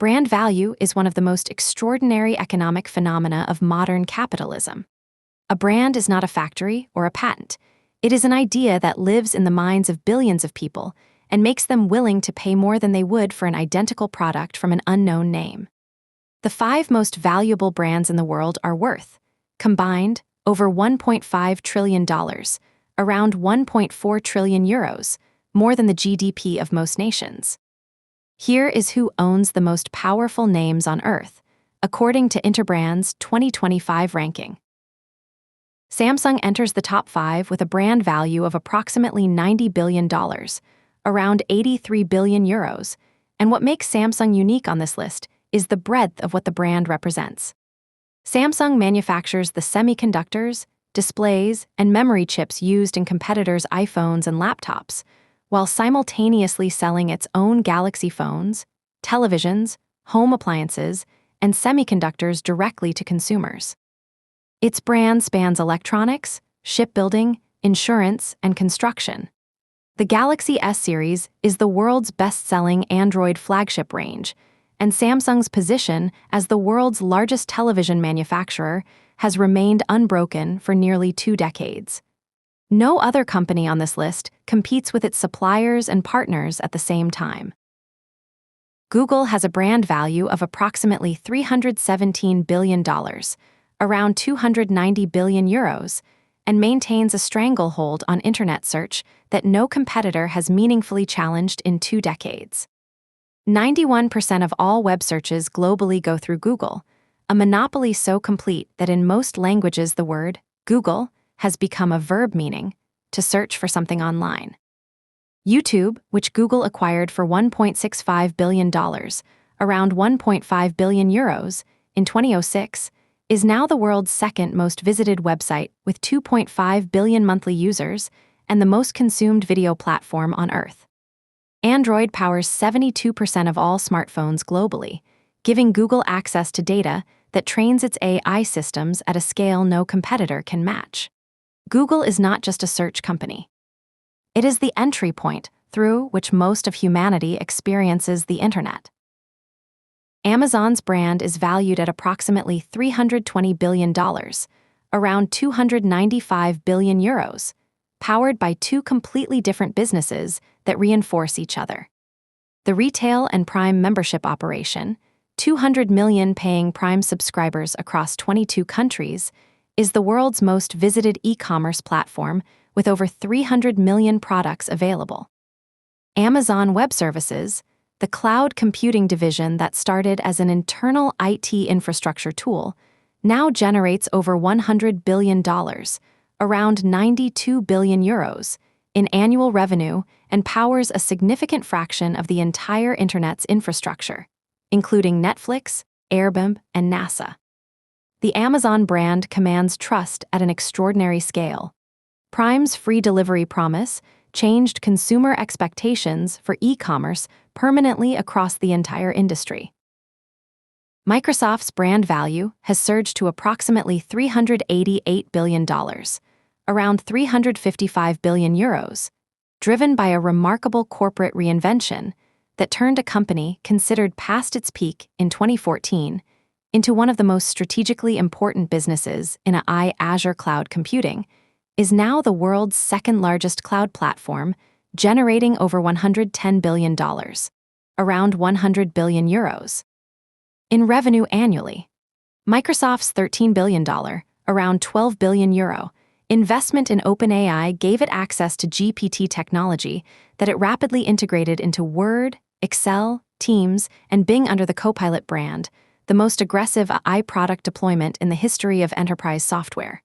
Brand value is one of the most extraordinary economic phenomena of modern capitalism. A brand is not a factory or a patent. It is an idea that lives in the minds of billions of people and makes them willing to pay more than they would for an identical product from an unknown name. The 5 most valuable brands in the world are worth, combined, over $1.5 trillion, around 1.4 trillion euros, more than the GDP of most nations. Here is who owns the most powerful names on Earth, according to Interbrand's 2025 ranking. Samsung enters the top 5 with a brand value of approximately $90 billion, around 83 billion euros, and what makes Samsung unique on this list is the breadth of what the brand represents. Samsung manufactures the semiconductors, displays, and memory chips used in competitors' iPhones and laptops, while simultaneously selling its own Galaxy phones, televisions, home appliances, and semiconductors directly to consumers. Its brand spans electronics, shipbuilding, insurance, and construction. The Galaxy S series is the world's best-selling Android flagship range, and Samsung's position as the world's largest television manufacturer has remained unbroken for nearly 2 decades. No other company on this list competes with its suppliers and partners at the same time. Google has a brand value of approximately $317 billion, around 290 billion euros, and maintains a stranglehold on internet search that no competitor has meaningfully challenged in 2 decades. 91% of all web searches globally go through Google, a monopoly so complete that in most languages the word Google has become a verb meaning to search for something online. YouTube, which Google acquired for $1.65 billion, around 1.5 billion euros, in 2006, is now the world's 2nd most visited website with 2.5 billion monthly users and the most consumed video platform on Earth. Android powers 72% of all smartphones globally, giving Google access to data that trains its AI systems at a scale no competitor can match. Google is not just a search company. It is the entry point through which most of humanity experiences the internet. Amazon's brand is valued at approximately $320 billion, around 295 billion euros, powered by 2 completely different businesses that reinforce each other. The retail and Prime membership operation, 200 million paying Prime subscribers across 22 countries, is the world's most visited e-commerce platform with over 300 million products available. Amazon Web Services, the cloud computing division that started as an internal IT infrastructure tool, now generates over $100 billion, around 92 billion euros, in annual revenue and powers a significant fraction of the entire internet's infrastructure, including Netflix, Airbnb, and NASA. The Amazon brand commands trust at an extraordinary scale. Prime's free delivery promise changed consumer expectations for e-commerce permanently across the entire industry. Microsoft's brand value has surged to approximately $388 billion, around 355 billion euros, driven by a remarkable corporate reinvention that turned a company considered past its peak in 2014 into one of the most strategically important businesses in Azure cloud computing, is now the world's 2nd largest cloud platform, generating over $110 billion, around 100 billion euros, in revenue annually. Microsoft's $13 billion, around 12 billion euro, investment in OpenAI gave it access to GPT technology that it rapidly integrated into Word, Excel, Teams, and Bing under the Copilot brand, the most aggressive AI product deployment in the history of enterprise software.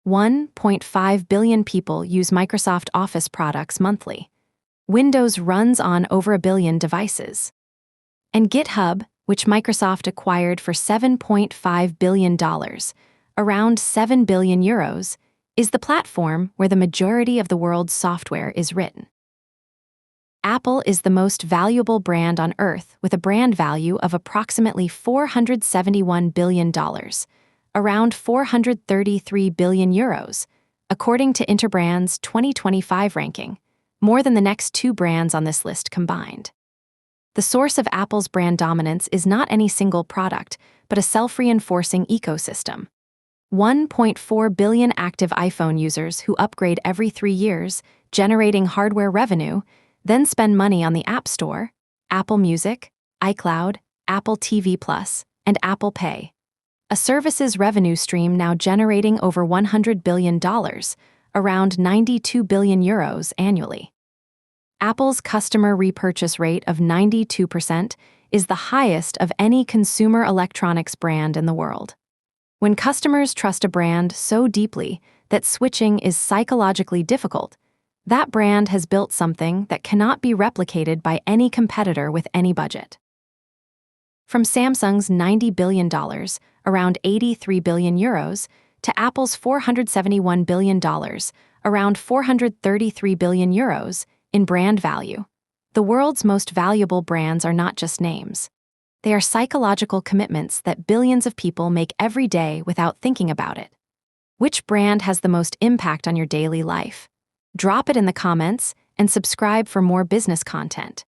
1.5 billion people use Microsoft Office products monthly. Windows runs on over 1 billion devices. And GitHub, which Microsoft acquired for $7.5 billion, around 7 billion euros, is the platform where the majority of the world's software is written. Apple is the most valuable brand on Earth with a brand value of approximately $471 billion, around 433 billion euros, according to Interbrand's 2025 ranking, more than the next 2 brands on this list combined. The source of Apple's brand dominance is not any single product, but a self-reinforcing ecosystem. 1.4 billion active iPhone users who upgrade every 3 years, generating hardware revenue, then spend money on the App Store, Apple Music, iCloud, Apple TV Plus, and Apple Pay. A services revenue stream now generating over $100 billion, around 92 billion euros annually. Apple's customer repurchase rate of 92% is the highest of any consumer electronics brand in the world. When customers trust a brand so deeply that switching is psychologically difficult, that brand has built something that cannot be replicated by any competitor with any budget. From Samsung's $90 billion, around 83 billion euros, to Apple's $471 billion, around 433 billion euros, in brand value, the world's most valuable brands are not just names. They are psychological commitments that billions of people make every day without thinking about it. Which brand has the most impact on your daily life? Drop it in the comments and subscribe for more business content.